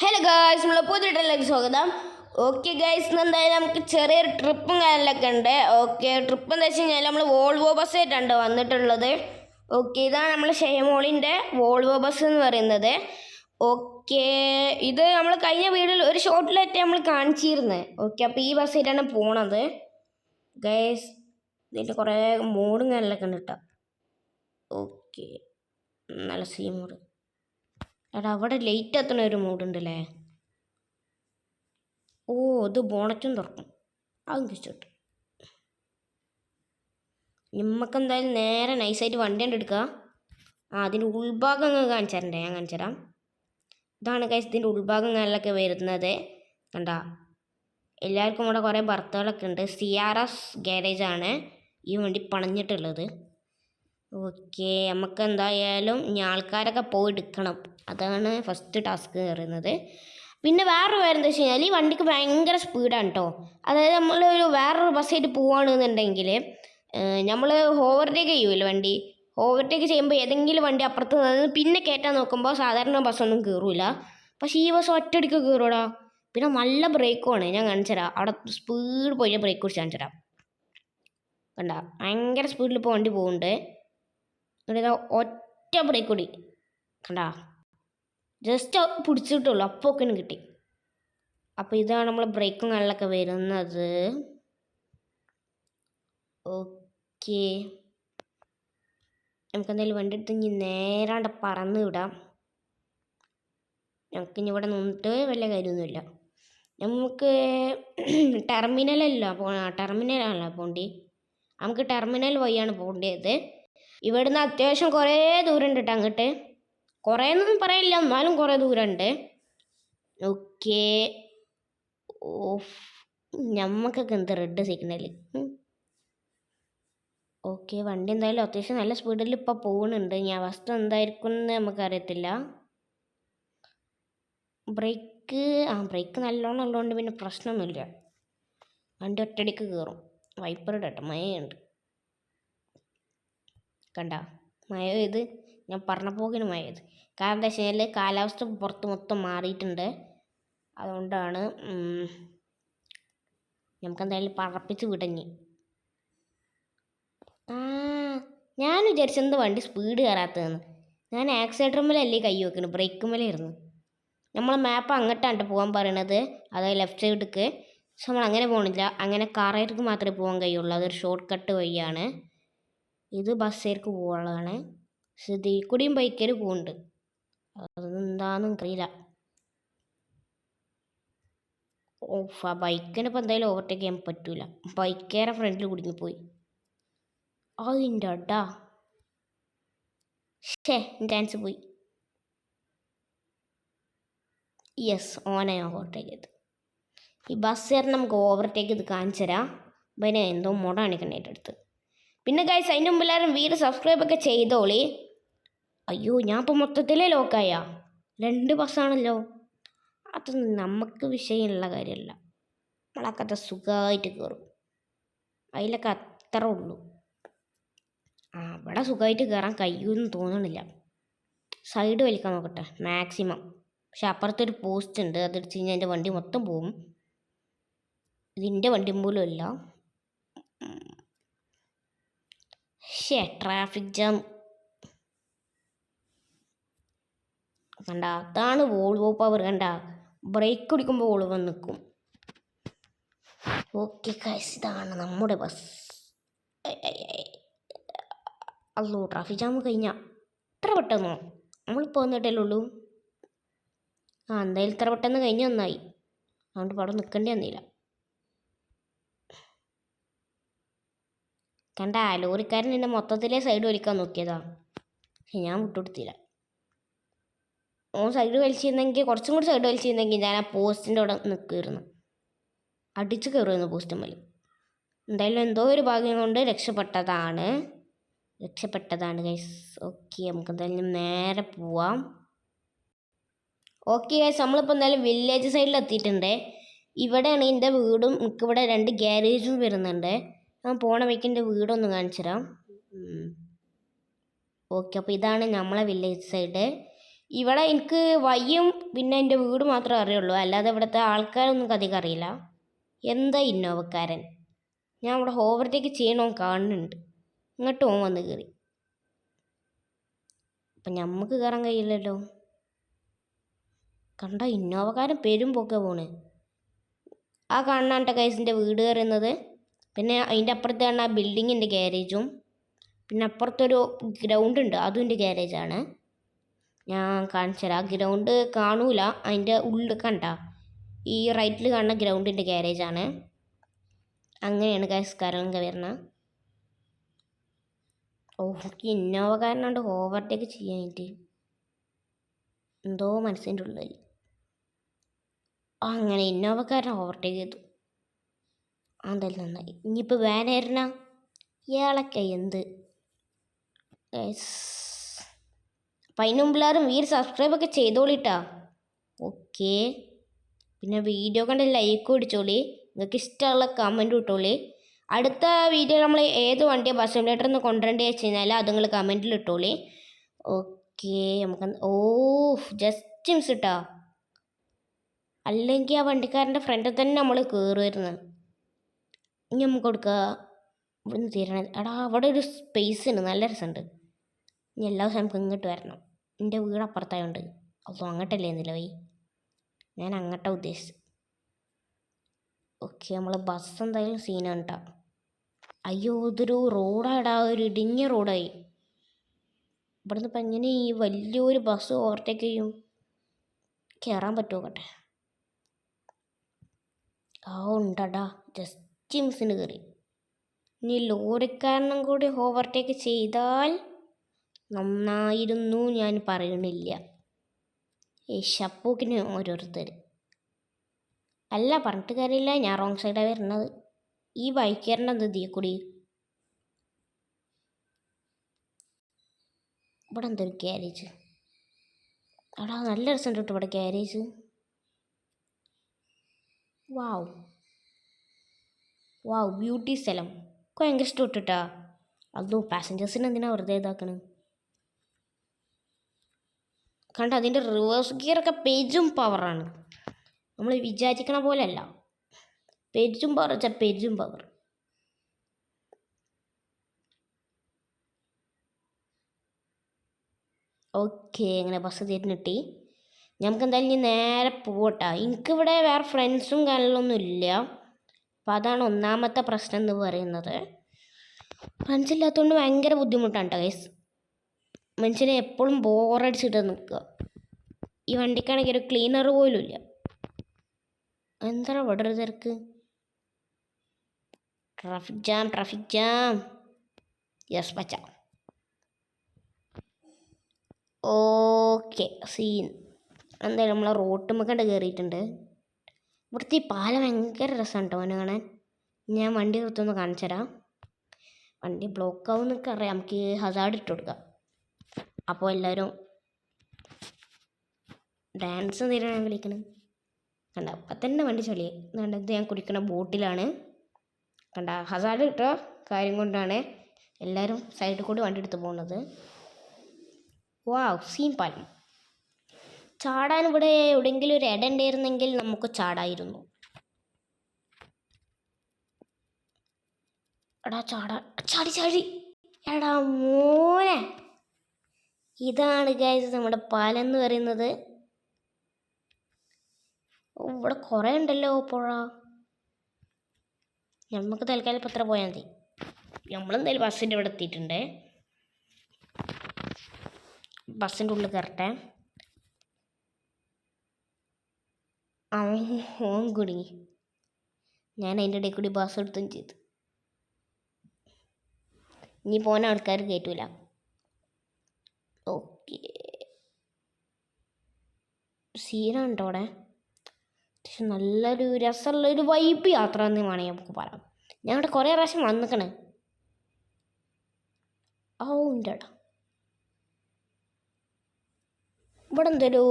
Hello guys, നമ്മളെ പുതിയ ട്രെയിലേക്ക് സ്വാഗതം. ഓക്കെ ഗായ്സ്, എന്തായാലും നമുക്ക് ചെറിയൊരു ട്രിപ്പും കാര്യങ്ങളൊക്കെ ഉണ്ട്. ഓക്കെ, ട്രിപ്പ് എന്താ വെച്ച് കഴിഞ്ഞാൽ നമ്മൾ വോൾവോ ബസ് ആയിട്ടാണ് വന്നിട്ടുള്ളത്. ഓക്കെ, ഇതാണ് നമ്മൾ ഷെയമോളിൻ്റെ വോൾവോ ബസ് എന്ന് പറയുന്നത്. ഓക്കെ, ഇത് നമ്മൾ കഴിഞ്ഞ വീഡിയോയിൽ ഒരു ഷോർട്ടിലായിട്ട് നമ്മൾ കാണിച്ചിരുന്നത്. ഓക്കെ, അപ്പോൾ ഈ ബസ് ആയിട്ടാണ് പോണത് ഗായ്സ്. ഇതിൻ്റെ കുറേ മോഡും കാര്യങ്ങളൊക്കെ ഉണ്ട് കേട്ടോ. ഓക്കെ, നല്ല സീ മോഡ്. എടാ, അവിടെ ലേറ്റ് എത്തണ ഒരു മൂടുണ്ടല്ലേ. ഓ, ഇത് ബോണറ്റും തുറക്കും. അതും കിച്ചിട്ട് നമുക്ക് എന്തായാലും നേരെ നൈസായിട്ട് വണ്ടി കൊണ്ട് എടുക്കുക. അതിൻ്റെ ഉൾഭാഗം അങ്ങ് കാണിച്ചു തരണ്ടേ? ഞാൻ കാണിച്ചു തരാം. ഇതാണ് ഗൈസ് ഇതിൻ്റെ ഉൾഭാഗം കാര്യങ്ങളൊക്കെ വരുന്നത്. കണ്ട, എല്ലാവർക്കും ഇവിടെ കുറേ ബർത്തുകളൊക്കെ ഉണ്ട്. CRS ഗാരേജാണ് ഈ വണ്ടി പണിഞ്ഞിട്ടുള്ളത്. ഓക്കെ, നമുക്ക് എന്തായാലും ഇനി ആൾക്കാരൊക്കെ പോയി എടുക്കണം. അതാണ് ഫസ്റ്റ് ടാസ്ക് പറയുന്നത്. പിന്നെ വേറൊരു കാര്യം എന്താ വെച്ച് കഴിഞ്ഞാൽ ഈ വണ്ടിക്ക് ഭയങ്കര സ്പീഡാണ് കേട്ടോ. അതായത് നമ്മളൊരു വേറൊരു ബസ്സായിട്ട് പോവുകയാണെന്നുണ്ടെങ്കിൽ നമ്മൾ ഓവർടേക്ക് ചെയ്യുമല്ലോ വണ്ടി. ഓവർടേക്ക് ചെയ്യുമ്പോൾ ഏതെങ്കിലും വണ്ടി അപ്പുറത്ത് നിന്ന് പിന്നെ കയറ്റാൻ നോക്കുമ്പോൾ സാധാരണ ബസ്സൊന്നും കയറില്ല. പക്ഷേ ഈ ബസ് ഒറ്റയടിക്ക് കയറൂടാ. പിന്നെ നല്ല ബ്രേക്കുമാണ്. ഞാൻ കാണിച്ചു തരാം. അവിടെ സ്പീഡ് പോയി ബ്രേക്ക് കുറിച്ച് കാണിച്ചു തരാം. കണ്ട, ഭയങ്കര സ്പീഡിൽ ഇപ്പോൾ വണ്ടി പോകുന്നുണ്ട്. ഇവിടെ ഒറ്റ ബ്രേക്ക് കൂടി കണ്ടാ, ജസ്റ്റ് പിടിച്ചിട്ടുള്ളൂ, അപ്പോൾ ഒക്കെ കിട്ടി. അപ്പോൾ ഇതാണ് നമ്മൾ ബ്രേക്കും കാര്യങ്ങളൊക്കെ വരുന്നത്. ഓക്കെ, നമുക്ക് എന്തായാലും വണ്ടി എടുത്ത് ഇനി നേരാണ്ട് പറന്ന് വിടാം. ഞങ്ങൾക്ക് ഇനി ഇവിടെ നിന്നിട്ട് വലിയ കാര്യമൊന്നുമില്ല. നമുക്ക് ടെർമിനലല്ല പോണ്ടി. നമുക്ക് ടെർമിനൽ വഴിയാണ് പോകേണ്ടത്. ഇവിടുന്ന് അത്യാവശ്യം കുറേ ദൂരം ഉണ്ട് കേട്ടോ അങ്ങോട്ട്. കുറേ ഒന്നും പറയില്ല, എന്നാലും കുറേ ദൂരമുണ്ട്. ഓക്കെ, ഓഫ്, ഞമ്മക്കൊക്കെ എന്ത് റെഡ് സിഗ്നൽ. ഓക്കെ, വണ്ടി എന്തായാലും അത്യാവശ്യം നല്ല സ്പീഡിൽ ഇപ്പോൾ പോകുന്നുണ്ട്. ഇനി അവസ്ഥ എന്തായിരിക്കും എന്ന് നമുക്കറിയത്തില്ല. ബ്രേക്ക് നല്ലോണം ഉള്ളതുകൊണ്ട് പിന്നെ പ്രശ്നമൊന്നുമില്ല. വണ്ടി ഒറ്റയടിക്ക് കയറും. വൈപ്പർ ഇടട്ടെ, മഴയുണ്ട്. കണ്ട, മഴ ഇത് ഞാൻ പറഞ്ഞ പോകിന് മഴ ഇത്. കാരണം എന്താ വെച്ച് കഴിഞ്ഞാൽ കാലാവസ്ഥ പുറത്ത് മൊത്തം മാറിയിട്ടുണ്ട്. അതുകൊണ്ടാണ് നമുക്കെന്തായാലും പറപ്പിച്ച് വിടഞ്ഞ്. ഞാൻ വിചാരിച്ചെന്ത് വണ്ടി സ്പീഡ് കയറാത്തതെന്ന്. ഞാൻ ആക്സിലേറ്ററുമ്മലല്ലേ കൈ വെക്കുന്നത്, ബ്രേക്കുമ്മലായിരുന്നു. നമ്മളെ മാപ്പ് അങ്ങോട്ടാണ് പോകാൻ പറയണത്, അതായത് ലെഫ്റ്റ് സൈഡിലേക്ക്. പക്ഷെ നമ്മൾ അങ്ങനെ പോകണില്ല. അങ്ങനെ കാറേർക്ക് മാത്രമേ പോകാൻ കഴിയുള്ളൂ. അതൊരു ഷോർട്ട് കട്ട് വഴിയാണ്. ഇത് ബസ്സേർക്ക് പോകാനുള്ളതാണ്. പക്ഷെ ഇതിൽ കൂടിയും ബൈക്കേർ പോകുന്നുണ്ട്. അതെന്താണെന്ന് അറിയില്ല. ഓഫ്, ആ ബൈക്കിന് ഇപ്പോൾ എന്തായാലും ഓവർടേക്ക് ചെയ്യാൻ പറ്റൂല. ബൈക്കേറെ ഫ്രണ്ടിൽ കുടുങ്ങിപ്പോയി. അതിൻ്റെ അടാ, ചാൻസ് പോയി. യെസ്, ഓനെ ഓവർടേക്ക് ചെയ്ത്. ഈ ബസ്സേറിന് നമുക്ക് ഓവർടേക്ക് ചെയ്ത് കാണിച്ചു തരാം. പിന്നെ എന്തോ മുട കാണിക്കണേൻ്റെ അടുത്ത്. പിന്നെ ഗൈസ്, അതിൻ്റെ മുമ്പ് എല്ലാവരും സബ്സ്ക്രൈബൊക്കെ ചെയ്തോളി. അയ്യോ, ഞാൻ ഇപ്പോൾ മൊത്തത്തിലേ ലോക്കായ 2 ബസ്സാണല്ലോ. അതൊന്നും നമുക്ക് വിഷയമുള്ള കാര്യമല്ല. നമ്മളൊക്കെ അത് സുഖമായിട്ട് കയറും. അതിലൊക്കെ അത്ര ഉള്ളൂ. ഇവിടെ സുഖമായിട്ട് കയറാൻ കഴിയുമെന്ന് തോന്നണില്ല. സൈഡ് വലിക്കാൻ നോക്കട്ടെ മാക്സിമം. പക്ഷെ അപ്പുറത്തൊരു പോസ്റ്റ് ഉണ്ട്, അതെടുത്ത് കഴിഞ്ഞാൽ എൻ്റെ വണ്ടി മൊത്തം പോകും. ഇതിൻ്റെ വണ്ടി പോലും അല്ല. Traffic jam. കണ്ട, അതാണ് വോൾവോ പവർ. കണ്ട, ബ്രേക്ക് പിടിക്കുമ്പോൾ വോൾവോ നിൽക്കും. ഓക്കെ ഗൈസ്, ഇതാണ് നമ്മുടെ ബസ്. അല്ലോ, ട്രാഫിക് ജാം കഴിഞ്ഞാൽ ഇത്ര പെട്ടെന്നോ? നമ്മളിപ്പോൾ വന്നിട്ടല്ലേ ഉള്ളൂ. എന്തായാലും ഇത്ര പെട്ടെന്ന് കഴിഞ്ഞ് നന്നായി. അതുകൊണ്ട് ഇപ്പോൾ അവിടെ നിൽക്കേണ്ടി വന്നില്ല. കണ്ട, ലോറിക്കാരൻ എന്നെ മൊത്തത്തിലെ സൈഡ് വലിക്കാൻ നോക്കിയതാ. പക്ഷെ ഞാൻ വിട്ടുകൊടുത്തില്ല. സൈഡ് വലിച്ചിരുന്നെങ്കിൽ, കുറച്ചും കൂടി സൈഡ് വലിച്ചിരുന്നെങ്കിൽ ഞാൻ ആ പോസ്റ്റിൻ്റെ അവിടെ നിൽക്കുമായിരുന്നു. അടിച്ച് കയറുമായിരുന്നു പോസ്റ്റുമ്മൽ. എന്തായാലും എന്തോ ഒരു ഭാഗ്യം കൊണ്ട് രക്ഷപ്പെട്ടതാണ് ഗൈസ്. ഓക്കെ, നമുക്ക് എന്തായാലും നേരെ പോവാം. ഓക്കെ ഗൈസ്, നമ്മളിപ്പോൾ എന്തായാലും വില്ലേജ് സൈഡിൽ എത്തിയിട്ടുണ്ട്. ഇവിടെയാണ് എൻ്റെ വീടും. എനിക്കിവിടെ 2 ഗ്യാരേജും വരുന്നുണ്ട്. ഞാൻ പോണ വഴിക്ക് എൻ്റെ വീടൊന്ന് കാണിച്ചു തരാം. ഓക്കെ, അപ്പോൾ ഇതാണ് നമ്മളെ വില്ലേജ് സൈഡ്. ഇവിടെ എനിക്ക് വയ്യും പിന്നെ എൻ്റെ വീട് മാത്രമേ അറിയുള്ളൂ, അല്ലാതെ ഇവിടുത്തെ ആൾക്കാരൊന്നും അധികം അറിയില്ല. എന്താ ഇന്നോവക്കാരൻ, ഞാൻ ഇവിടെ ഓവർടേക്ക് ചെയ്യണോ കാണുന്നുണ്ട്, ഇങ്ങോട്ട് ഓൻ വന്ന് കയറി. അപ്പം നമുക്ക് കയറാൻ കഴിയില്ലല്ലോ. കണ്ട ഇന്നോവക്കാരൻ പെരും പൊക്കെ പോണ്. ആ കാണാണ്ട കൈസിൻ്റെ വീട് കയറുന്നത്. പിന്നെ അതിൻ്റെ അപ്പുറത്ത് കാണുന്ന ബിൽഡിങ്ങിൻ്റെ ഗ്യാരേജും, പിന്നെ അപ്പുറത്തൊരു ഗ്രൗണ്ട് ഉണ്ട്, അതും എൻ്റെ ഗ്യാരേജാണ്. ഞാൻ കാണിച്ചു തരാം. ആ ഗ്രൗണ്ട് കാണൂല, അതിൻ്റെ ഉള്ളിൽ കണ്ട ഈ റൈറ്റിൽ കാണുന്ന ഗ്രൗണ്ടിൻ്റെ ഗ്യാരേജാണ്. അങ്ങനെയാണ് ഗൈസ് കാര്യങ്ങളൊക്കെ വരുന്നത്. എനിക്ക് ഇന്നോവ കാരനാണ്ട് ഓവർടേക്ക് ചെയ്യാനായിട്ട് എന്തോ മനസ്സിൻ്റെ ഉള്ളിൽ. അങ്ങനെ ഇന്നോവക്കാരനെ ഓവർടേക്ക് ചെയ്തു. അതെല്ലാം നന്നായി. ഇനിയിപ്പോൾ വേനായിരുന്ന ഇയാളൊക്കെ എന്ത് അപ്പം അതിന് മുമ്പിലാരും സബ്സ്ക്രൈബൊക്കെ ചെയ്തോളിട്ടാ. ഓക്കെ, പിന്നെ വീഡിയോ കണ്ട് ലൈക്ക് അടിച്ചോളി, നിങ്ങൾക്ക് ഇഷ്ടമുള്ള കമൻറ്റ് ഇട്ടോളി. അടുത്ത വീഡിയോ നമ്മൾ ഏത് വണ്ടിയാണ് ബസ് സിമുലേറ്ററിൽ നിന്ന് കൊണ്ടുവരേണ്ടത് വെച്ച് കഴിഞ്ഞാൽ അത് നിങ്ങൾ കമൻറ്റിൽ ഇട്ടോളി. ഓക്കെ, നമുക്ക് ജസ്റ്റ് മിസ് ഇട്ടാ, അല്ലെങ്കിൽ ആ വണ്ടിക്കാരൻ്റെ ഫ്രണ്ടിൽ തന്നെ നമ്മൾ കയറുമായിരുന്നു. ഇനി നമുക്ക് കൊടുക്കുക ഇവിടുന്ന് തീരണത്. എടാ അവിടെ ഒരു സ്പേസ് ഉണ്ട്, നല്ല രസമുണ്ട്. ഇനി എല്ലാ ദിവസവും നമുക്ക് ഇങ്ങോട്ട് വരണം. എൻ്റെ വീട് അപ്പുറത്തായതുകൊണ്ട്. അതോ അങ്ങോട്ടല്ലേ എന്നില്ല വൈ, ഞാൻ അങ്ങോട്ടാണ് ഉദ്ദേശിച്ചത്. ഓക്കെ, നമ്മൾ ബസ് എന്തായാലും സീനാണ് കേട്ടോ. അയ്യോ ഇതൊരു റോഡാടാ, ഒരു ഇടുങ്ങിയ റോഡായി. ഇവിടുന്ന് ഇപ്പം എങ്ങനെ ഈ വലിയൊരു ബസ് ഓവർടേക്ക് ചെയ്യും? കയറാൻ പറ്റുമോ കേട്ടെ? ആ ഉണ്ടടാ, ജസ്റ്റ് മിസ്സിന് കയറി. ഇനി ലോറിക്കാരനും കൂടി ഓവർടേക്ക് ചെയ്താൽ നന്നായിരുന്നു, ഞാൻ പറയണില്ല. ഈ ഷപ്പൂക്കിന് ഓരോരുത്തർ അല്ല പറഞ്ഞിട്ട് കാര്യമില്ല, ഞാൻ റോങ് സൈഡാണ് വരുന്നത്. ഈ ബൈക്കാരൻ്റെ എന്ത് ഇതിൽ കൂടി ഇവിടെ എന്തൊരു ഗ്യാരേജ്. എടാ നല്ല രസമുണ്ട് കേട്ടോ ഇവിടെ ഗ്യാരേജ്. വാവ് വാവ്, ബ്യൂട്ടി സ്ഥലം ഭയങ്കര ഇഷ്ടപ്പെട്ടിട്ടാ. അതോ പാസഞ്ചേഴ്സിന് എന്തിനാ വെറുതെ ഇതാക്കണ്? കണ്ട അതിൻ്റെ റിവേഴ്സ് ഗിയറൊക്കെ പെരും പവറാണ്, നമ്മൾ വിചാരിക്കണ പോലെ അല്ല. പെരും പവർ വെച്ചാൽ പെരും പവർ. ഓക്കെ, അങ്ങനെ ബസ് തിരിഞ്ഞിട്ടി. നമുക്ക് എന്തായാലും ഇനി നേരെ പോകട്ടെ. എനിക്കിവിടെ വേറെ ഫ്രണ്ട്സും കാര്യങ്ങളൊന്നും ഇല്ല, അപ്പം അതാണ് ഒന്നാമത്തെ പ്രശ്നം എന്ന് പറയുന്നത്. ഫ്രണ്ട്സ് ഇല്ലാത്തതുകൊണ്ട് ഭയങ്കര ബുദ്ധിമുട്ടാണ് കേട്ടോ ഗൈസ്. മനുഷ്യനെ എപ്പോഴും ബോറടിച്ചിട്ട് നിൽക്കുക. ഈ വണ്ടിക്കാണെങ്കിൽ ഒരു ക്ലീനർ പോലും ഇല്ല. എന്താ ഇവിടെ ഒരു തിരക്ക്? Traffic jam, traffic jam. Yes പച്ച. Okay scene. എന്തായാലും നമ്മളെ റോട്ടുമ്മക്കണ്ട് കയറിയിട്ടുണ്ട്. ഇവിടുത്തെ ഈ പാലം ഭയങ്കര രസമാണ് കേട്ടോ അവനെ കാണാൻ. ഞാൻ വണ്ടി നിർത്തുമെന്ന് കാണിച്ചു തരാം. വണ്ടി ബ്ലോക്ക് ആവും എന്നൊക്കെ അറിയാം, നമുക്ക് ഹസാർഡ് ഇട്ട് കൊടുക്കാം. അപ്പോൾ എല്ലാവരും ഡാൻസ് നേരിടാൻ കളിക്കണം. കണ്ട അപ്പം തന്നെ വണ്ടി ചളിയായി. കണ്ടത് ഞാൻ കുടിക്കണ ബോട്ടിലാണ്. കണ്ട ഹസാർഡ് ഇട്ട കാര്യം കൊണ്ടാണ് എല്ലാവരും സൈഡിൽ കൂടി വണ്ടി എടുത്ത് പോകുന്നത്. വാവ് സീൻ പാലം. ചാടാൻ ഇവിടെ എവിടെയെങ്കിലും ഒരു ഇട ഉണ്ടായിരുന്നെങ്കിൽ നമുക്ക് ചാടായിരുന്നു. എടാ ചാടി ചാടി. എടാ മോനെ, ഇതാണ് ഗൈസ് നമ്മുടെ പാലം എന്ന് പറയുന്നത്. ഇവിടെ കുറേ ഉണ്ടല്ലോ പുഴ. നമുക്ക് തൽക്കാലം പത്ര പോയാൽ മതി. നമ്മളെന്തായാലും ബസ്സിൻ്റെ ഇവിടെ എത്തിയിട്ടുണ്ട്. ബസ്സിൻ്റെ ഉള്ളിൽ കയറട്ടെ. ഓൻ കുടുങ്ങി. ഞാൻ അതിൻ്റെ ഇടയിൽ കൂടി ബസ് എടുത്തും ചെയ്തു. ഇനി പോകുന്ന ആൾക്കാർ കയറ്റൂല. ഓക്കെ, സീനുണ്ടോ അവിടെ? പക്ഷെ നല്ലൊരു രസമുള്ളൊരു വൈബ് യാത്ര എന്ന് വേണമെങ്കിൽ നമുക്ക് പറയാം. ഞാൻ അവിടെ കുറേ പ്രാവശ്യം വന്നിക്കണേ. ഉണ്ടേടാ ഇവിടെ എന്തൊരു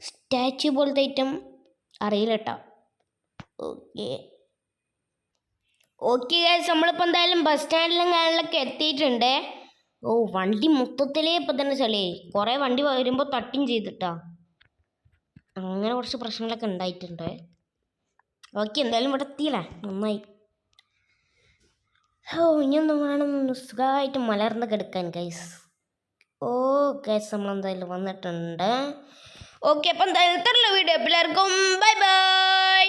സ്റ്റാച്യു പോലത്തെ ഐറ്റം അറിയില്ല കേട്ടോ. ഓക്കെ ഓക്കെ ഗൈസ്, നമ്മളിപ്പോൾ എന്തായാലും ബസ് സ്റ്റാൻഡിലും കാര്യങ്ങളൊക്കെ എത്തിയിട്ടുണ്ട്. ഓ വണ്ടി മൊത്തത്തിലേ ഇപ്പം തന്നെ ചളിയായി. കുറേ വണ്ടി വരുമ്പോൾ തട്ടിയും ചെയ്തിട്ടാ. അങ്ങനെ കുറച്ച് പ്രശ്നങ്ങളൊക്കെ ഉണ്ടായിട്ടുണ്ട്. ഓക്കെ, എന്തായാലും ഇവിടെ എത്തിയില്ലേ, നന്നായി. ഓ ഇനിയൊന്നും വേണം സുഖമായിട്ട് മലർന്ന് കിടക്കാൻ ഗൈസ്. ഓ ഗൈസ് നമ്മളെന്തായാലും വന്നിട്ടുണ്ട്. ഓക്കെ, അപ്പം എന്തായാലും ഇത്രയുള്ള വീഡിയോ എല്ലാവർക്കും ബൈ ബൈ.